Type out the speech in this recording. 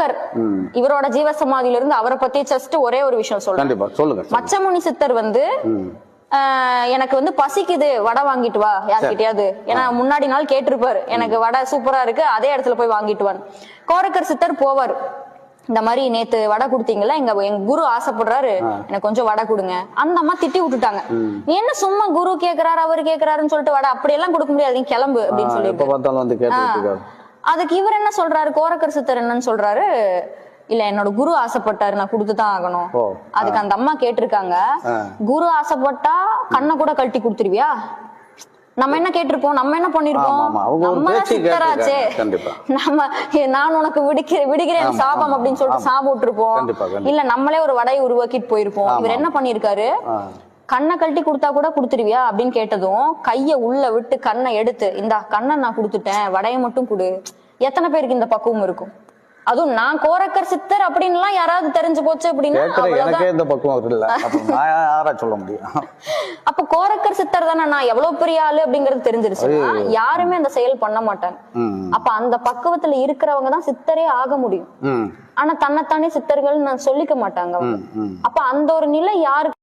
கோரக்கர் இவரோட ஜீவசமாதியில இருந்து அவரை பத்தி ஜஸ்ட் ஒரே ஒரு விஷயம் சொல்றேன். மச்சமுனி சித்தர் வந்து எனக்கு வந்து பசிக்குது, வடை வாங்கிட்டு வா யார்கிட்டயாவது. ஏன்னா முன்னாடி நாள் கேட்டிருப்பாரு, எனக்கு வடை சூப்பரா இருக்கு, அதே இடத்துல போய் வாங்கிட்டு வான்னு. கோரக்கர் சித்தர் போவார், இந்த மாதிரி நேத்து வடை கொடுத்தீங்கல்ல, எங்க குரு ஆசைப்படுறாரு, எனக்கு கொஞ்சம் வடை கொடுங்க. அந்த அம்மா திட்டி விட்டுட்டாங்க, என்ன சும்மா குரு கேக்குறாரு அவரு கேக்குறாருன்னு சொல்லிட்டு வடை அப்படியெல்லாம் கொடுக்க முடியாது, நீ கிளம்பு அப்படின்னு சொல்லிட்டு. அதுக்கு இவர் என்ன சொல்றாரு, கோரக்கர் சித்தர் என்னன்னு சொல்றாரு, இல்ல என்னோட குரு ஆசைப்பட்டாரு, நான் கொடுத்துதான் ஆகணும். அதுக்கு அந்த அம்மா கேட்டிருக்காங்க, குரு ஆசைப்பட்டா கண்ணை கூட கழட்டி கொடுத்துருவியா? நம்ம என்ன கேட்டிருப்போம், நம்ம என்ன பண்ணிருப்போம், நம்ம சித்தராச்சே, நம்ம நான் உனக்கு விடுகிறேன் சாபம் அப்படின்னு சொல்லிட்டு சாபம் விட்டுருப்போம். இல்ல நம்மளே ஒரு வடையை உருவாக்கிட்டு போயிருப்போம். இவர் என்ன பண்ணிருக்காரு, கண்ணை கழட்டி கொடுத்தா கூட கொடுத்துருவியா அப்படின்னு கேட்டதும் கைய உள்ள விட்டு கண்ணை எடுத்து, இந்த கண்ணை நான் கொடுத்துட்டேன், வடையை மட்டும் கொடு. எத்தனை பேருக்கு இந்த பக்குவம் இருக்கும்? அதுவும் நான் கோரக்கர் சித்தர் அப்படின்னு யாராவது தெரிஞ்சு போச்சு அப்படின்னா சொல்ல முடியும். அப்ப கோரக்கர் சித்தர் தானே நான் எவ்வளவு பெரிய ஆளு அப்படிங்கறது தெரிஞ்சிருச்சு. யாருமே அந்த செயல் பண்ண மாட்டாங்க. அப்ப அந்த பக்குவத்துல இருக்கிறவங்க தான் சித்தரே ஆக முடியும். ஆனா தன்னைத்தானே சித்தர்கள் நான் சொல்லிக்க மாட்டாங்க. அப்ப அந்த ஒரு நிலை யாருக்கு